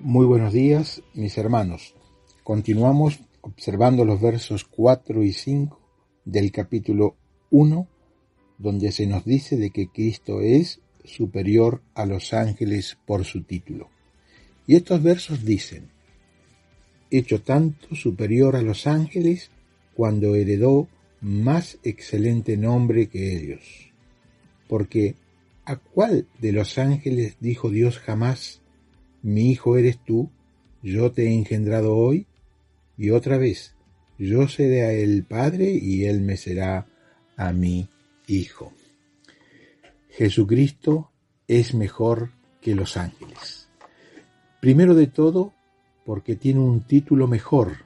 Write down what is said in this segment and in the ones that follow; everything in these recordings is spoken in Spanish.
Muy buenos días, mis hermanos. Continuamos observando los versos 4 y 5 del capítulo 1, donde se nos dice de que Cristo es superior a los ángeles por su título. Y estos versos dicen: hecho tanto superior a los ángeles cuando heredó más excelente nombre que ellos. Porque ¿a cuál de los ángeles dijo Dios jamás: mi hijo eres tú, yo te he engendrado hoy? Y otra vez: yo seré a él padre y él me será a mí hijo. Jesucristo es mejor que los ángeles. Primero de todo, porque tiene un título mejor,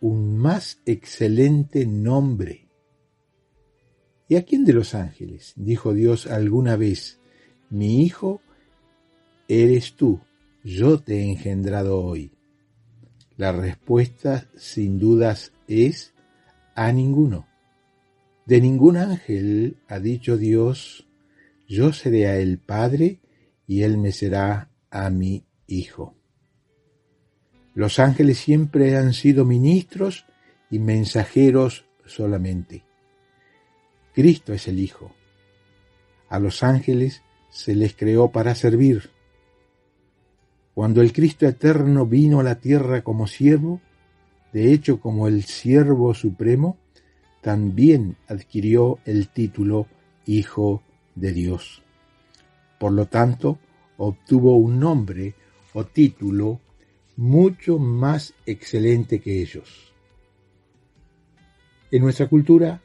un más excelente nombre. ¿Y a quién de los ángeles dijo Dios alguna vez: mi hijo eres tú, yo te he engendrado hoy? La respuesta, sin dudas, es: a ninguno. De ningún ángel ha dicho Dios: yo seré a él padre y él me será a mí hijo. Los ángeles siempre han sido ministros y mensajeros solamente. Cristo es el Hijo. A los ángeles se les creó para servir. Cuando el Cristo eterno vino a la tierra como siervo, de hecho como el siervo supremo, también adquirió el título Hijo de Dios. Por lo tanto, obtuvo un nombre o título mucho más excelente que ellos. En nuestra cultura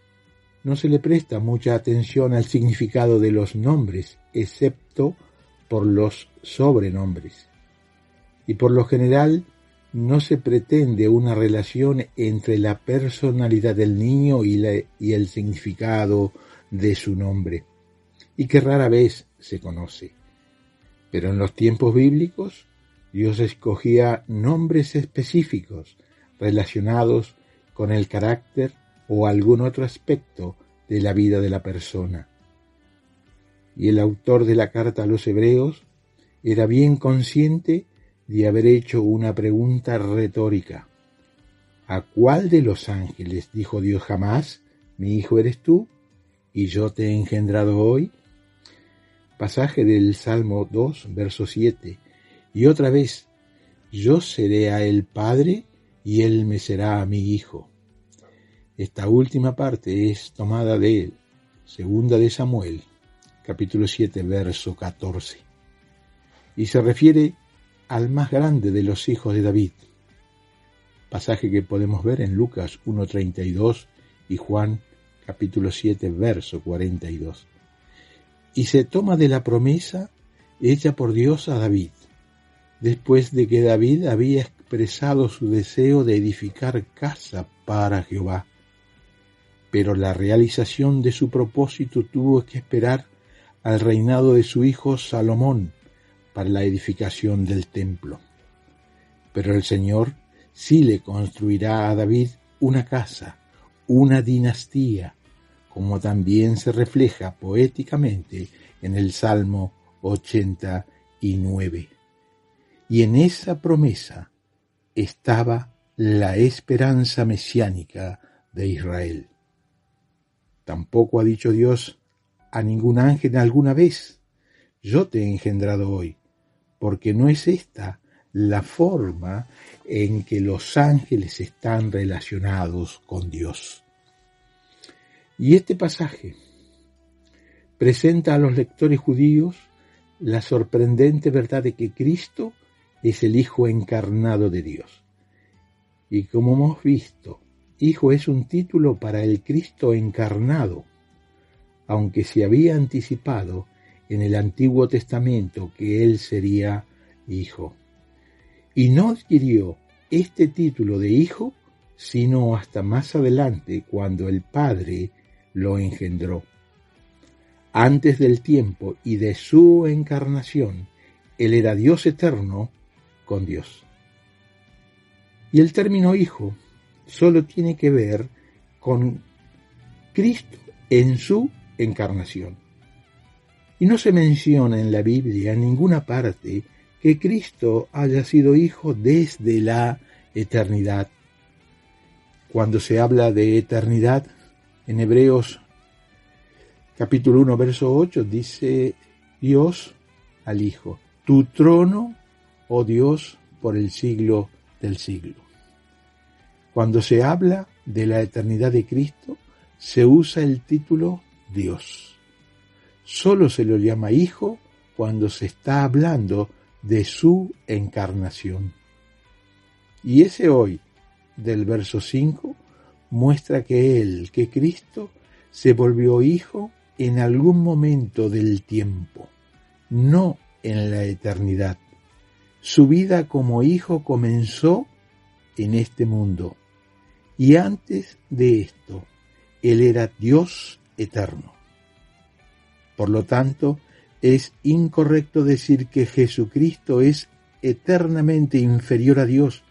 no se le presta mucha atención al significado de los nombres, excepto por los sobrenombres. Y por lo general no se pretende una relación entre la personalidad del niño y el significado de su nombre, y que rara vez se conoce. Pero en los tiempos bíblicos, Dios escogía nombres específicos relacionados con el carácter o algún otro aspecto de la vida de la persona. Y el autor de la carta a los Hebreos era bien consciente de haber hecho una pregunta retórica. ¿A cuál de los ángeles dijo Dios jamás: mi hijo eres tú, y yo te he engendrado hoy? Pasaje del Salmo 2, verso 7. Y otra vez: yo seré a él padre y él me será a mi hijo. Esta última parte es tomada de Segunda de Samuel, capítulo 7, verso 14. Y se refiere al más grande de los hijos de David. Pasaje que podemos ver en Lucas 1:32 y Juan capítulo 7, verso 42. Y se toma de la promesa hecha por Dios a David, después de que David había expresado su deseo de edificar casa para Jehová. Pero la realización de su propósito tuvo que esperar al reinado de su hijo Salomón para la edificación del templo. Pero el Señor sí le construirá a David una casa, una dinastía, como también se refleja poéticamente en el Salmo 89. Y en esa promesa estaba la esperanza mesiánica de Israel. Tampoco ha dicho Dios a ningún ángel alguna vez: yo te he engendrado hoy, porque no es esta la forma en que los ángeles están relacionados con Dios. Y este pasaje presenta a los lectores judíos la sorprendente verdad de que Cristo es el Hijo encarnado de Dios. Y como hemos visto, Hijo es un título para el Cristo encarnado, aunque se había anticipado en el Antiguo Testamento que Él sería Hijo. Y no adquirió este título de Hijo sino hasta más adelante, cuando el Padre lo engendró. Antes del tiempo y de su encarnación, Él era Dios eterno con Dios. Y el término Hijo solo tiene que ver con Cristo en su encarnación. Y no se menciona en la Biblia en ninguna parte que Cristo haya sido hijo desde la eternidad. Cuando se habla de eternidad, en Hebreos capítulo 1, verso 8, dice Dios al Hijo: tu trono, oh Dios, por el siglo del siglo. Cuando se habla de la eternidad de Cristo, se usa el título Dios. Solo se lo llama Hijo cuando se está hablando de su encarnación. Y ese hoy, del verso 5, muestra que Cristo, se volvió Hijo en algún momento del tiempo, no en la eternidad. Su vida como Hijo comenzó en este mundo, y antes de esto, Él era Dios eterno. Por lo tanto, es incorrecto decir que Jesucristo es eternamente inferior a Dios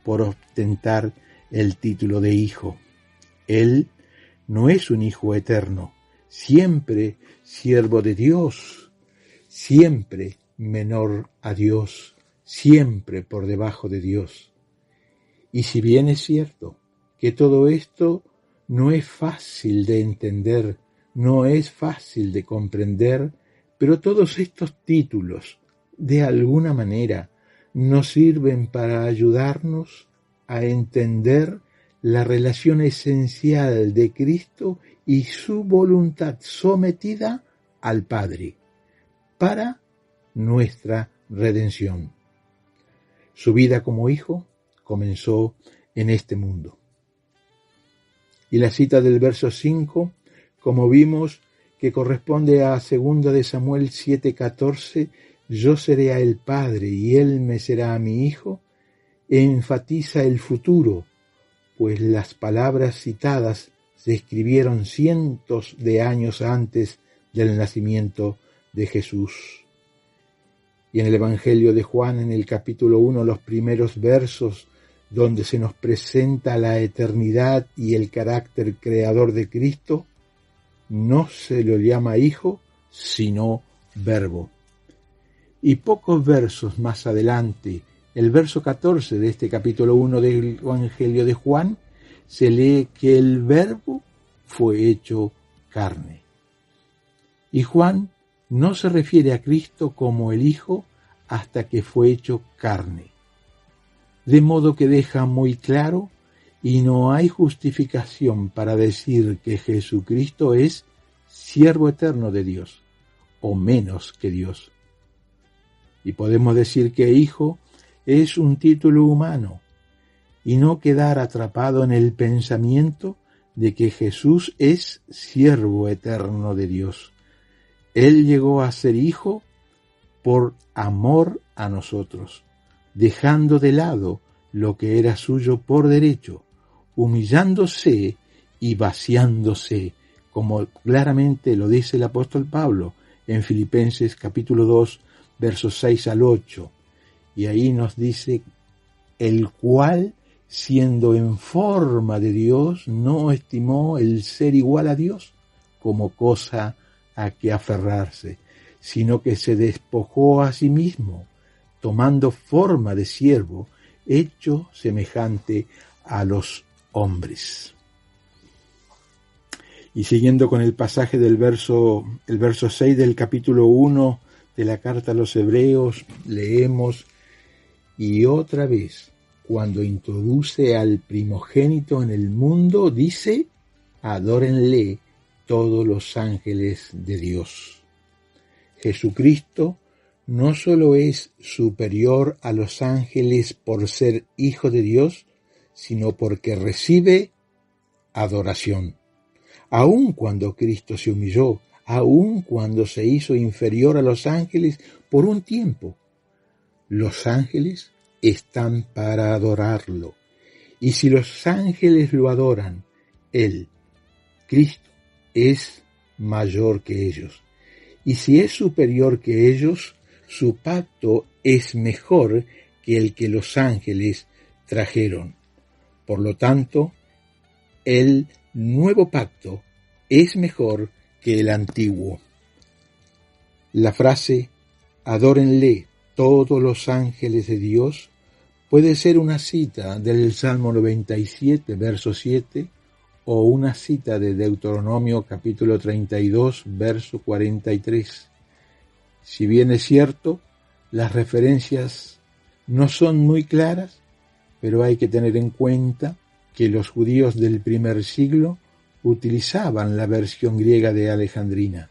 por ostentar el título de Hijo. Él no es un Hijo eterno, siempre siervo de Dios, siempre menor a Dios, siempre por debajo de Dios. Y si bien es cierto que todo esto no es fácil de entender, no es fácil de comprender, pero todos estos títulos, de alguna manera, nos sirven para ayudarnos a entender la relación esencial de Cristo y su voluntad sometida al Padre para nuestra redención. Su vida como hijo comenzó en este mundo. Y la cita del verso 5, como vimos, que corresponde a 2 de Samuel 7:14, yo seré a él padre y él me será a mi hijo, enfatiza el futuro, pues las palabras citadas se escribieron cientos de años antes del nacimiento de Jesús. Y en el Evangelio de Juan, en el capítulo 1, los primeros versos, donde se nos presenta la eternidad y el carácter creador de Cristo, no se lo llama hijo, sino verbo. Y pocos versos más adelante, el verso 14 de este capítulo 1 del Evangelio de Juan, se lee que el verbo fue hecho carne. Y Juan no se refiere a Cristo como el Hijo hasta que fue hecho carne. De modo que deja muy claro, y no hay justificación para decir que Jesucristo es siervo eterno de Dios, o menos que Dios. Y podemos decir que hijo es un título humano, y no quedar atrapado en el pensamiento de que Jesús es siervo eterno de Dios. Él llegó a ser hijo por amor a nosotros, dejando de lado lo que era suyo por derecho, humillándose y vaciándose, como claramente lo dice el apóstol Pablo en Filipenses capítulo 2, versos 6 al 8. Y ahí nos dice, el cual, siendo en forma de Dios, no estimó el ser igual a Dios como cosa a que aferrarse, sino que se despojó a sí mismo, tomando forma de siervo, hecho semejante a los hombres. Y siguiendo con el pasaje del verso 6 del capítulo 1 de la carta a los Hebreos, leemos, y otra vez, cuando introduce al primogénito en el mundo, dice, adórenle todos los ángeles de Dios. Jesucristo no solo es superior a los ángeles por ser hijo de Dios, sino porque recibe adoración. Aun cuando Cristo se humilló, aun cuando se hizo inferior a los ángeles por un tiempo, los ángeles están para adorarlo. Y si los ángeles lo adoran, Él, Cristo, es mayor que ellos. Y si es superior que ellos, su pacto es mejor que el que los ángeles trajeron. Por lo tanto, el nuevo pacto es mejor que el antiguo. La frase, adórenle todos los ángeles de Dios puede ser una cita del Salmo 97, verso 7, o una cita de Deuteronomio capítulo 32, verso 43. Si bien es cierto, las referencias no son muy claras, pero hay que tener en cuenta que los judíos del primer siglo utilizaban la versión griega de Alejandrina.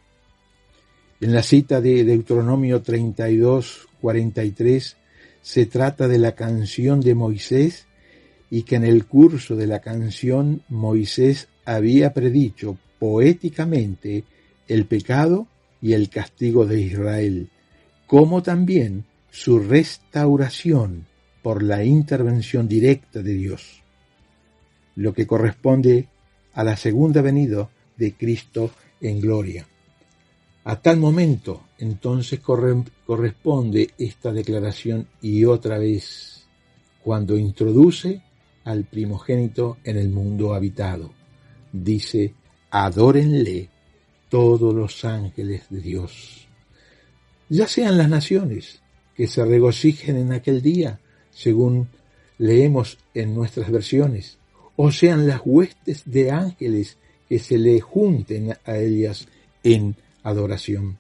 En la cita de Deuteronomio 32, 43 se trata de la canción de Moisés y que en el curso de la canción Moisés había predicho poéticamente el pecado y el castigo de Israel, como también su restauración por la intervención directa de Dios, lo que corresponde a la segunda venida de Cristo en gloria. A tal momento, entonces, corresponde esta declaración y otra vez, cuando introduce al primogénito en el mundo habitado. Dice, adórenle todos los ángeles de Dios. Ya sean las naciones que se regocijen en aquel día, según leemos en nuestras versiones, o sean las huestes de ángeles que se le junten a ellas en adoración.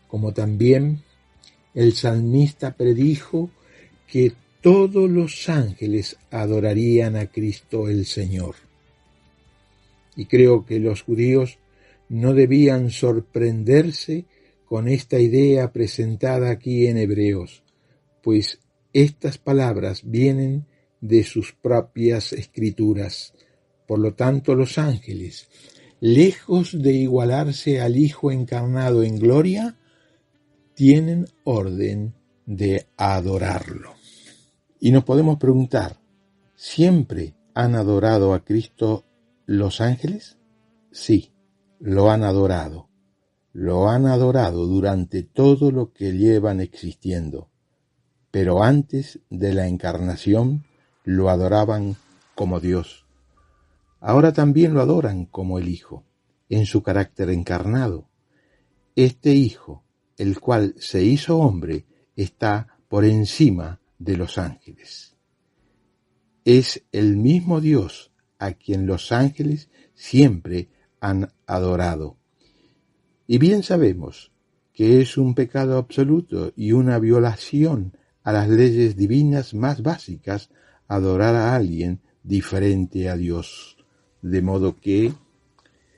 Como también el salmista predijo que todos los ángeles adorarían a Cristo el Señor. Y creo que los judíos no debían sorprenderse con esta idea presentada aquí en Hebreos, pues estas palabras vienen de sus propias escrituras. Por lo tanto, los ángeles, lejos de igualarse al Hijo encarnado en gloria, tienen orden de adorarlo. Y nos podemos preguntar, ¿siempre han adorado a Cristo los ángeles? Sí, lo han adorado. Lo han adorado durante todo lo que llevan existiendo. Pero antes de la encarnación lo adoraban como Dios. Ahora también lo adoran como el Hijo, en su carácter encarnado. Este Hijo, el cual se hizo hombre, está por encima de los ángeles. Es el mismo Dios a quien los ángeles siempre han adorado. Y bien sabemos que es un pecado absoluto y una violación a las leyes divinas más básicas adorar a alguien diferente a Dios. De modo que,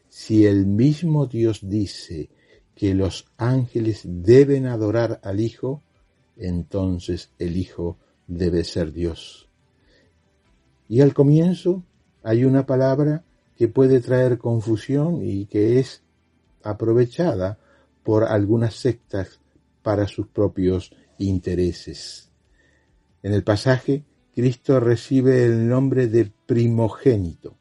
si el mismo Dios dice que los ángeles deben adorar al Hijo, entonces el Hijo debe ser Dios. Y al comienzo hay una palabra que puede traer confusión y que es aprovechada por algunas sectas para sus propios intereses. En el pasaje, Cristo recibe el nombre de primogénito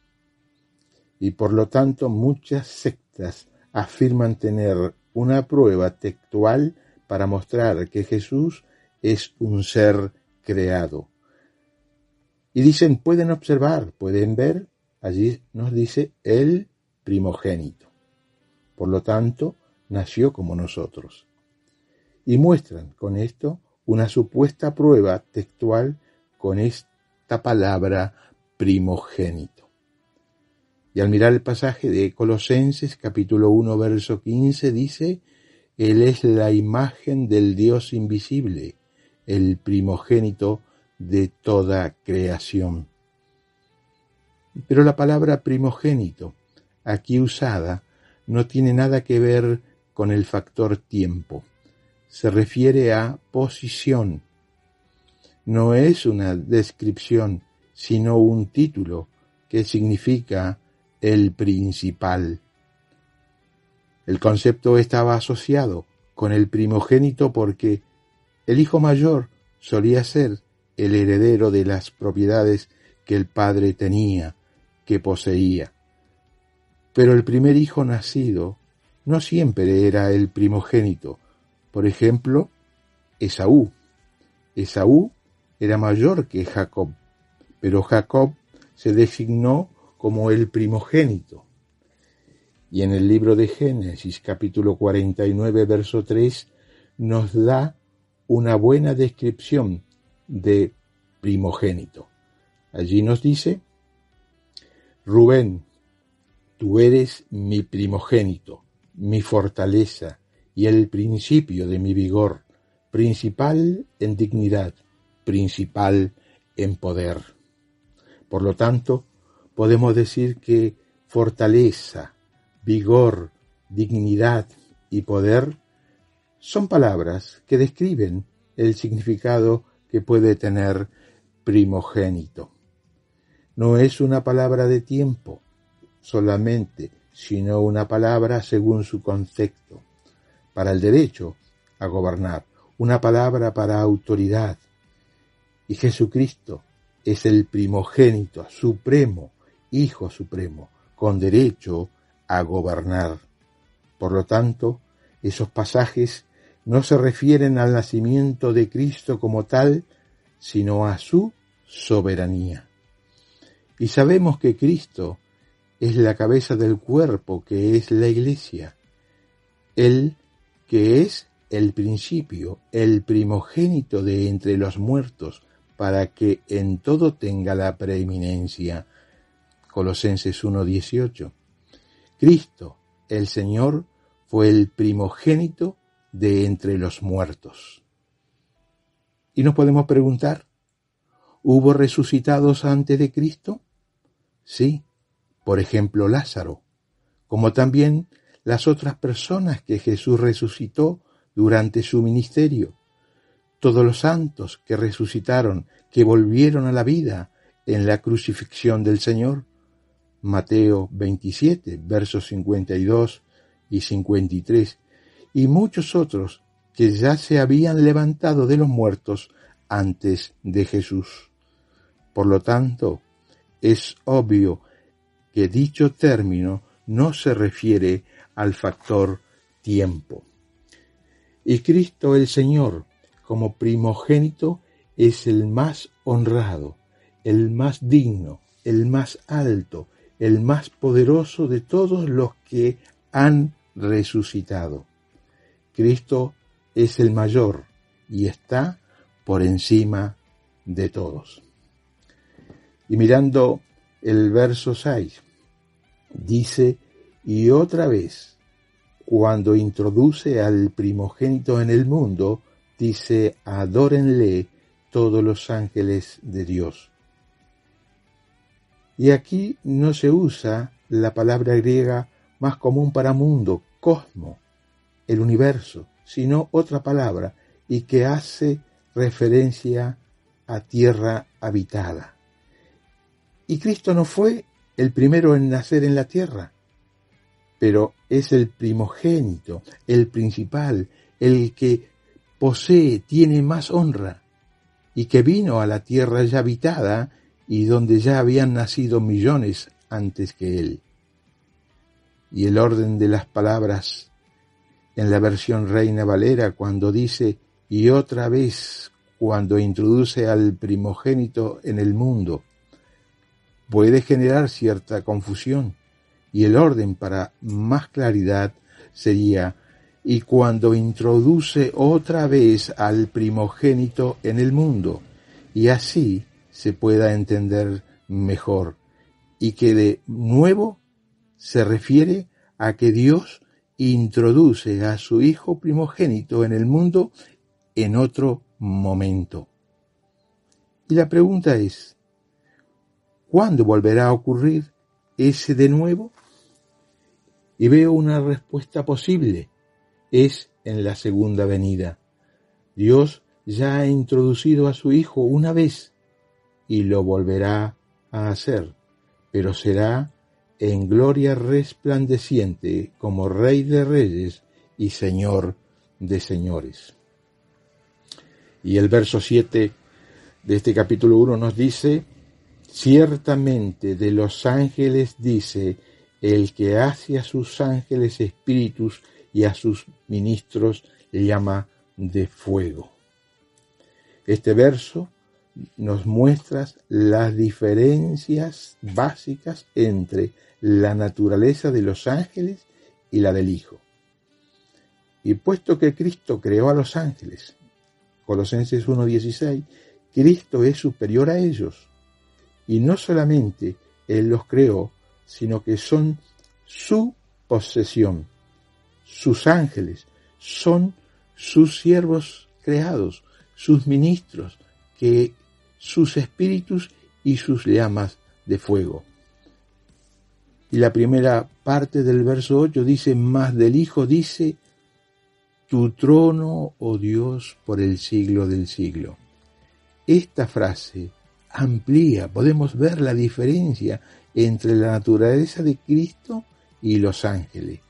y por lo tanto muchas sectas afirman tener una prueba textual para mostrar que Jesús es un ser creado. Y dicen, pueden observar, pueden ver, allí nos dice el primogénito. Por lo tanto, nació como nosotros. Y muestran con esto una supuesta prueba textual con esta palabra primogénito. Y al mirar el pasaje de Colosenses capítulo 1 verso 15 dice, Él es la imagen del Dios invisible, el primogénito de toda creación. Pero la palabra primogénito, aquí usada, no tiene nada que ver con el factor tiempo. Se refiere a posición. No es una descripción, sino un título que significa el principal. El concepto estaba asociado con el primogénito porque el hijo mayor solía ser el heredero de las propiedades que el padre tenía, que poseía. Pero el primer hijo nacido no siempre era el primogénito. Por ejemplo, Esaú. Esaú era mayor que Jacob, pero Jacob se designó como el primogénito. Y en el libro de Génesis, capítulo 49, verso 3, nos da una buena descripción de primogénito. Allí nos dice: Rubén, tú eres mi primogénito, mi fortaleza y el principio de mi vigor, principal en dignidad, principal en poder. Por lo tanto, podemos decir que fortaleza, vigor, dignidad y poder son palabras que describen el significado que puede tener primogénito. No es una palabra de tiempo solamente, sino una palabra según su concepto, para el derecho a gobernar, una palabra para autoridad. Y Jesucristo es el primogénito supremo, Hijo supremo, con derecho a gobernar. Por lo tanto, esos pasajes no se refieren al nacimiento de Cristo como tal, sino a su soberanía. Y sabemos que Cristo es la cabeza del cuerpo, que es la Iglesia. Él, que es el principio, el primogénito de entre los muertos, para que en todo tenga la preeminencia. Colosenses 1:18. Cristo, el Señor, fue el primogénito de entre los muertos. Y nos podemos preguntar, ¿hubo resucitados antes de Cristo? Sí, por ejemplo Lázaro, como también las otras personas que Jesús resucitó durante su ministerio, todos los santos que resucitaron, que volvieron a la vida en la crucifixión del Señor. Mateo 27, versos 52 y 53, y muchos otros que ya se habían levantado de los muertos antes de Jesús. Por lo tanto, es obvio que dicho término no se refiere al factor tiempo. Y Cristo el Señor, como primogénito, es el más honrado, el más digno, el más alto, el más poderoso de todos los que han resucitado. Cristo es el mayor y está por encima de todos. Y mirando el verso 6, dice: y otra vez, cuando introduce al primogénito en el mundo, dice: adórenle todos los ángeles de Dios. Y aquí no se usa la palabra griega más común para mundo, cosmo, el universo, sino otra palabra, y que hace referencia a tierra habitada. Y Cristo no fue el primero en nacer en la tierra, pero es el primogénito, el principal, el que posee, tiene más honra, y que vino a la tierra ya habitada y donde ya habían nacido millones antes que él. Y el orden de las palabras en la versión Reina Valera, cuando dice: y otra vez, cuando introduce al primogénito en el mundo, puede generar cierta confusión, y el orden para más claridad sería: y cuando introduce otra vez al primogénito en el mundo, y así se pueda entender mejor, y que de nuevo se refiere a que Dios introduce a su Hijo primogénito en el mundo en otro momento. Y la pregunta es: ¿cuándo volverá a ocurrir ese de nuevo? Y veo una respuesta posible: es en la segunda venida. Dios ya ha introducido a su Hijo una vez y lo volverá a hacer, pero será en gloria resplandeciente como Rey de Reyes y Señor de Señores. Y el verso 7 de este capítulo 1 nos dice: ciertamente de los ángeles dice el que hace a sus ángeles espíritus y a sus ministros llama de fuego. Este verso nos muestra las diferencias básicas entre la naturaleza de los ángeles y la del Hijo. Y puesto que Cristo creó a los ángeles Colosenses 1:16, Cristo es superior a ellos. Y no solamente Él los creó, sino que son su posesión. Sus ángeles son sus siervos creados, sus ministros, que sus espíritus y sus llamas de fuego. Y la primera parte del verso 8 dice, más del Hijo dice, tu trono, oh Dios, por el siglo del siglo. Esta frase amplía, podemos ver la diferencia entre la naturaleza de Cristo y los ángeles.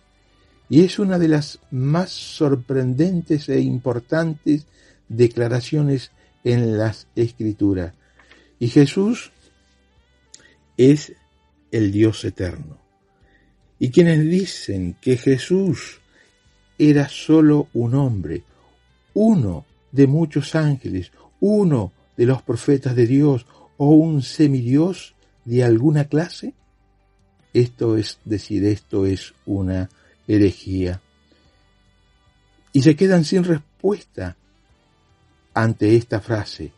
Y es una de las más sorprendentes e importantes declaraciones en las Escrituras. Y Jesús es el Dios eterno. Y quienes dicen que Jesús era solo un hombre, uno de muchos ángeles, uno de los profetas de Dios o un semidios de alguna clase, esto es una herejía. Y se quedan sin respuesta ante esta frase.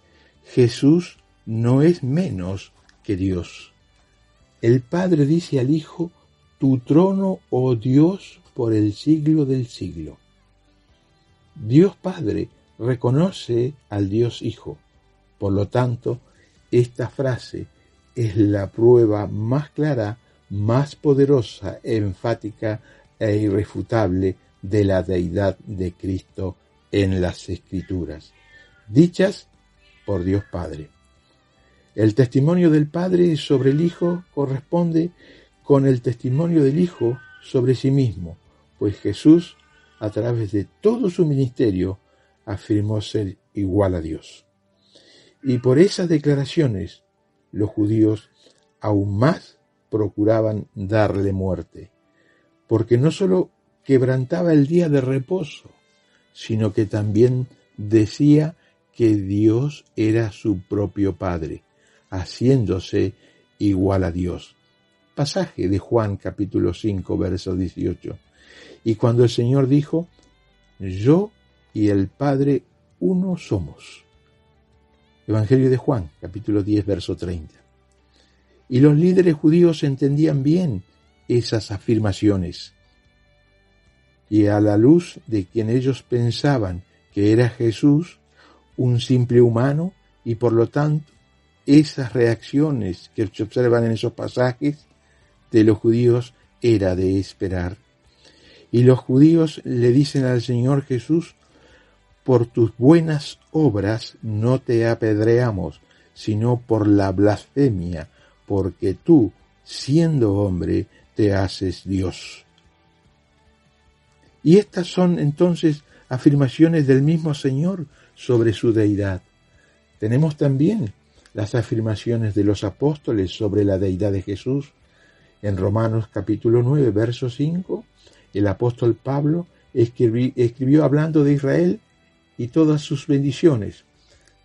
Jesús no es menos que Dios. El Padre dice al Hijo, tu trono, oh Dios, por el siglo del siglo. Dios Padre reconoce al Dios Hijo. Por lo tanto, esta frase es la prueba más clara, más poderosa, enfática e irrefutable de la deidad de Cristo en las Escrituras, dichas por Dios Padre. El testimonio del Padre sobre el Hijo corresponde con el testimonio del Hijo sobre sí mismo, pues Jesús, a través de todo su ministerio, afirmó ser igual a Dios. Y por esas declaraciones, los judíos aún más procuraban darle muerte, porque no solo quebrantaba el día de reposo, sino que también decía que Dios era su propio Padre, haciéndose igual a Dios. Pasaje de Juan capítulo 5, verso 18. Y cuando el Señor dijo, yo y el Padre uno somos. Evangelio de Juan, capítulo 10, verso 30. Y los líderes judíos entendían bien esas afirmaciones. Y a la luz de quien ellos pensaban que era Jesús, un simple humano, y por lo tanto, esas reacciones que se observan en esos pasajes de los judíos era de esperar. Y los judíos le dicen al Señor Jesús, por tus buenas obras no te apedreamos, sino por la blasfemia, porque tú, siendo hombre, te haces Dios. Y estas son entonces afirmaciones del mismo Señor sobre su deidad. Tenemos también las afirmaciones de los apóstoles sobre la deidad de Jesús. En Romanos capítulo 9, verso 5, el apóstol Pablo escribió hablando de Israel y todas sus bendiciones,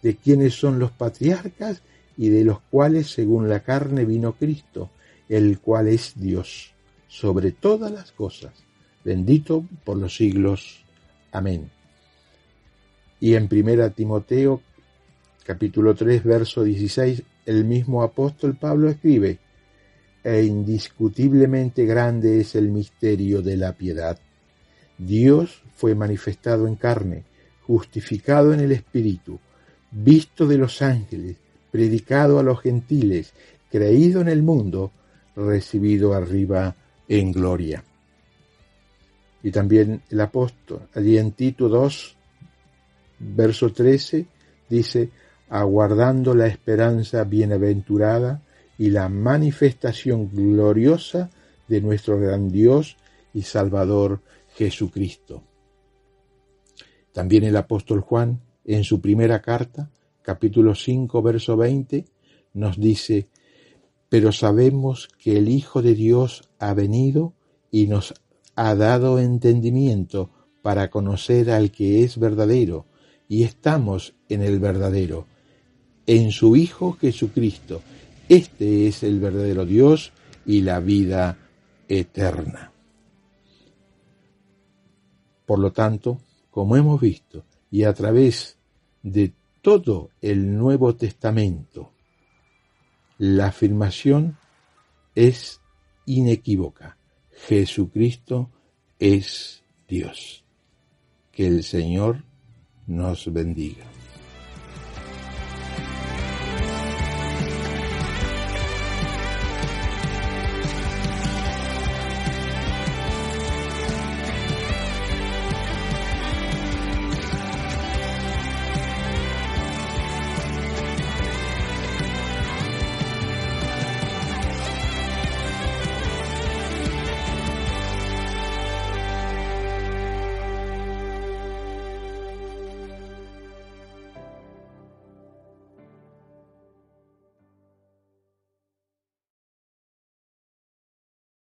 de quienes son los patriarcas y de los cuales según la carne vino Cristo, el cual es Dios, sobre todas las cosas, bendito por los siglos. Amén. Y en 1 Timoteo, capítulo 3, verso 16, el mismo apóstol Pablo escribe, e indiscutiblemente grande es el misterio de la piedad. Dios fue manifestado en carne, justificado en el Espíritu, visto de los ángeles, predicado a los gentiles, creído en el mundo, recibido arriba en gloria. Y también el apóstol, allí en Tito 2, verso 13, dice, aguardando la esperanza bienaventurada y la manifestación gloriosa de nuestro gran Dios y Salvador Jesucristo. También el apóstol Juan, en su primera carta, capítulo 5, verso 20, nos dice, pero sabemos que el Hijo de Dios ha venido y nos ha dado entendimiento para conocer al que es verdadero, y estamos en el verdadero, en su Hijo Jesucristo. Este es el verdadero Dios y la vida eterna. Por lo tanto, como hemos visto, y a través de todo el Nuevo Testamento. La afirmación es inequívoca. Jesucristo es Dios. Que el Señor nos bendiga.